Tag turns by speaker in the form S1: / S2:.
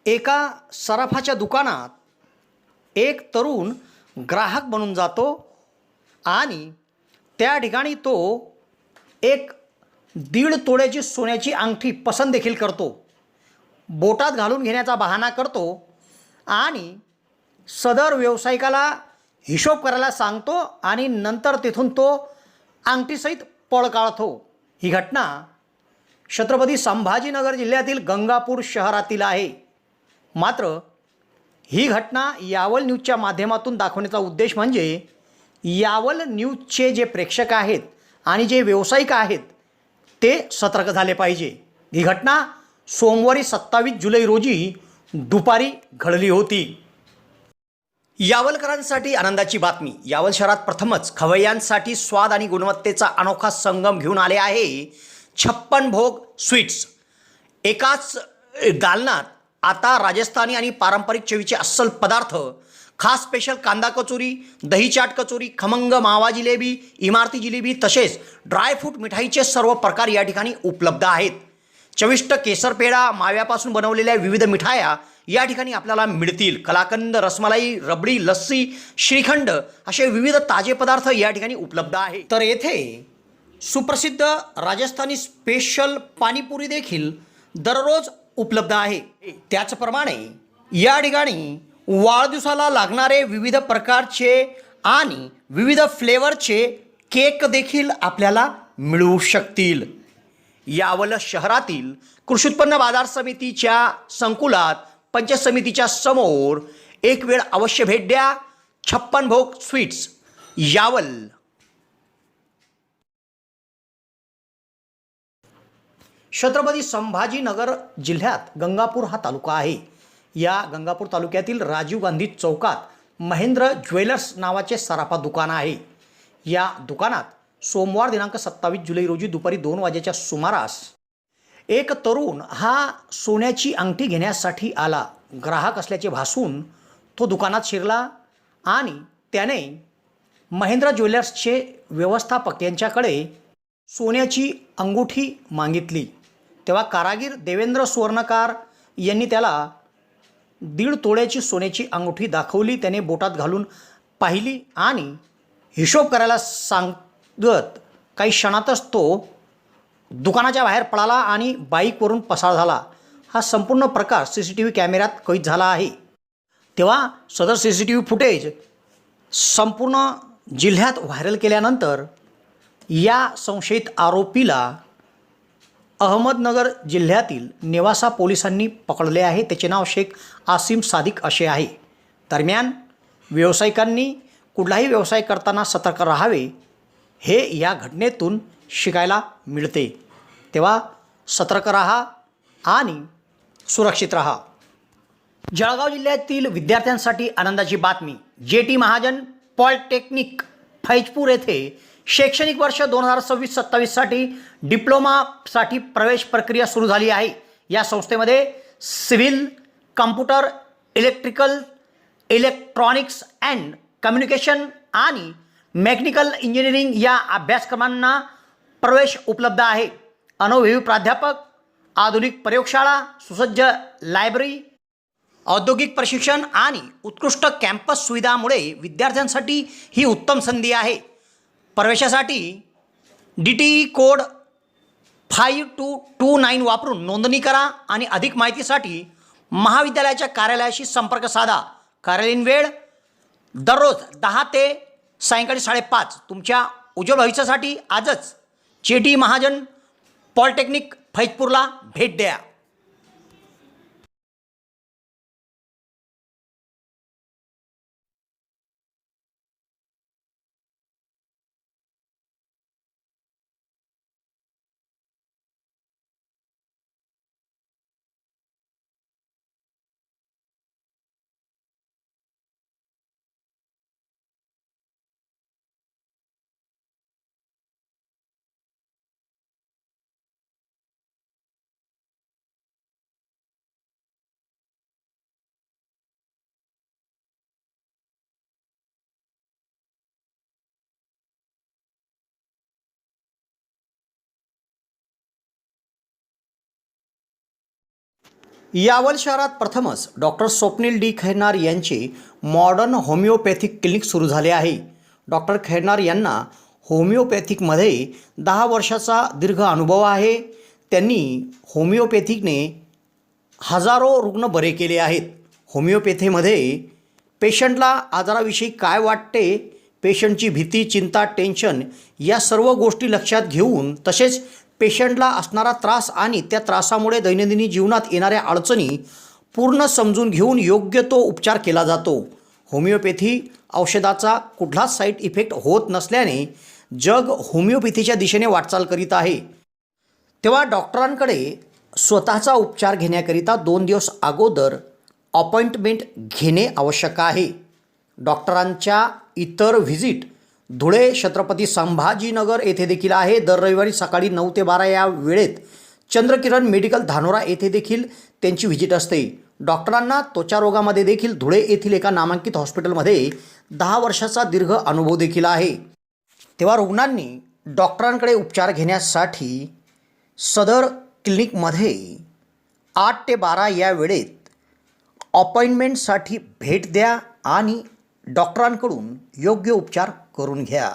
S1: एका सराफाच्या दुकानात एक तरुण ग्राहक बनून जातो आणि त्या ठिकाणी तो एक 1.5 तोळ्याची सोन्याची अंगठी पसंत देखील करतो. बोटात घालून घेण्याचा बहाणा करतो आणि सदर व्यावसायिकाला हिशोब करायला सांगतो आणि नंतर तिथून तो अंगठीसहित पळ काढतो. ही घटना छत्रपती संभाजीनगर जिल्ह्यातील गंगापूर शहरातील आहे. मात्र ही घटना यावल न्यूजच्या माध्यमातून दाखवण्याचा उद्देश म्हणजे यावल न्यूजचे जे प्रेक्षक आहेत आणि जे व्यावसायिक आहेत ते सतर्क झाले पाहिजे. ही घटना सोमवारी 27 जुलै रोजी दुपारी घडली होती. यावलकरांसाठी आनंदाची बातमी. यावल शहरात प्रथमच खवय्यांसाठी स्वाद आणि गुणवत्तेचा अनोखा संगम घेऊन आले आहे 56 भोग स्वीट्स. एकाच दालनात आता राजस्थानी आणि पारंपरिक चवीचे अस्सल पदार्थ, खास स्पेशल कांदा कचोरी, दही चाट कचोरी, खमंग मावा जिलेबी, इमारती जिलेबी तसेच ड्रायफ्रूट मिठाईचे सर्व प्रकार या ठिकाणी उपलब्ध आहेत. चविष्ट केसर पेढा, माव्यापासून बनवलेल्या विविध मिठाया या ठिकाणी आपल्याला मिळतील. कलाकंद, रसमलाई, रबडी, लस्सी, श्रीखंड असे विविध ताजे पदार्थ या ठिकाणी उपलब्ध आहेत. तर येथे सुप्रसिद्ध राजस्थानी स्पेशल पाणीपुरी देखील दररोज उपलब्ध आहे. त्याचप्रमाणे या ठिकाणी वाढदिवसाला लागणारे विविध प्रकारचे आणि विविध फ्लेवरचे केक देखील आपल्याला मिळू शकतील. यावल शहरातील कृषी उत्पन्न बाजार समितीच्या संकुलात पंचायत समितीच्या समोर एक वेळ अवश्य भेट द्या. 56 भोग स्वीट्स, यावल. छत्रपती संभाजीनगर जिल्ह्यात गंगापूर हा तालुका आहे. या गंगापूर तालुक्यातील राजीव गांधी चौकात महेंद्र ज्वेलर्स नावाचे सराफा दुकान आहे. या दुकानात सोमवार दिनांक 27 जुलै रोजी दुपारी 2 वाजेच्या सुमारास एक तरुण हा सोन्याची अंगठी घेण्यासाठी आला. ग्राहक असल्याचे भासून तो दुकानात शिरला आणि त्याने महेंद्र ज्वेलर्सचे व्यवस्थापक यांच्याकडे सोन्याची अंगठी मागितली. तेव्हा कारागीर देवेंद्र सुवर्णकार यांनी त्याला 1.5 तोळ्याची सोन्याची अंगठी दाखवली. त्याने बोटात घालून पाहिली आणि हिशोब करायला सांगत काही क्षणातच तो दुकानाच्या बाहेर पळाला आणि बाईकवरून पसार झाला. हा संपूर्ण प्रकार CCTV कॅमेऱ्यात कैद झाला आहे. तेव्हा सदर CCTV फुटेज संपूर्ण जिल्ह्यात व्हायरल केल्यानंतर या संशयित आरोपीला अहमदनगर जिल्ह्यातील नेवासा पोलिसांनी पकडले आहे. त्याचे नाव शेख आसिम सादिक असे आहे. दरम्यान व्यावसायिकांनी कुठलाही व्यवसाय करताना सतर्क राहावे हे या घटनेतून शिकायला मिळते. तेव्हा सतर्क राहा आणि सुरक्षित राहा. जळगाव जिल्ह्यातील विद्यार्थ्यांसाठी आनंदाची बातमी. JT महाजन पॉलिटेक्निक फैजपूर येथे शैक्षणिक वर्ष 2026-27 साठी डिप्लोमासाठी प्रवेश प्रक्रिया सुरू झाली आहे. या संस्थेमध्ये civil, computer, electrical, electronics and communication आणि मेकॅनिकल इंजिनिअरिंग या अभ्यासक्रमांना प्रवेश उपलब्ध आहे. अनुभवी प्राध्यापक, आधुनिक प्रयोगशाळा, सुसज्ज लायब्ररी, औद्योगिक प्रशिक्षण आणि उत्कृष्ट कॅम्पस सुविधांमुळे विद्यार्थ्यांसाठी ही उत्तम संधी आहे. प्रवेशासाठी DTE कोड 5229 वापरून नोंदणी करा आणि अधिक माहितीसाठी महाविद्यालयाच्या कार्यालयाशी संपर्क साधा. कार्यालयीन वेळ दररोज 10 ते सायंकाळी 5:30. तुमच्या उज्ज्वल भविष्यासाठी आजच JT महाजन पॉलिटेक्निक फैजपूरला भेट द्या. यावल शहरात प्रथमच डॉक्टर स्वप्नील डी खैरनार यांचे मॉडर्न होमिओपॅथिक क्लिनिक सुरू झाले आहे. डॉक्टर खैरनार यांना होमिओपॅथिकमध्ये 10 वर्षाचा दीर्घ अनुभव आहे. त्यांनी होमिओपॅथिकने हजारो रुग्ण बरे केले आहेत. होमिओपॅथीमध्ये पेशंटला आजाराविषयी काय वाटते, पेशंटची भीती, चिंता, टेन्शन या सर्व गोष्टी लक्षात घेऊन, तसेच पेशंटला असणारा त्रास आणि त्या त्रासामुळे दैनंदिन जीवनात येणाऱ्या अडचणी पूर्ण समजून घेऊन योग्य तो उपचार केला जातो. होमिओपॅथी औषधाचा कुठलाच साईड इफेक्ट होत नसल्याने जग होमिओपॅथीच्या दिशेने वाटचाल करीत आहे. तेव्हा डॉक्टरांकडे स्वतःचा उपचार घेण्याकरिता 2 दिवस अगोदर अपॉइंटमेंट घेणे आवश्यक आहे. डॉक्टरांच्या इतर व्हिजिट धुळे, छत्रपती संभाजीनगर येथे देखील आहे. दर रविवारी सकाळी 9 ते 12 या वेळेत चंद्रकिरण मेडिकल धानोरा येथे देखील त्यांची व्हिजिट असते. डॉक्टरांना त्वचा रोगामध्ये देखील धुळे येथील एका नामांकित हॉस्पिटलमध्ये 10 वर्षाचा दीर्घ अनुभव देखील आहे. तेव्हा रुग्णांनी डॉक्टरांकडे उपचार घेण्यासाठी सदर क्लिनिकमध्ये 8 ते 12 या वेळेत अपॉइंटमेंटसाठी भेट द्या आणि डॉक्टरांकडून योग्य उपचार करून घ्या.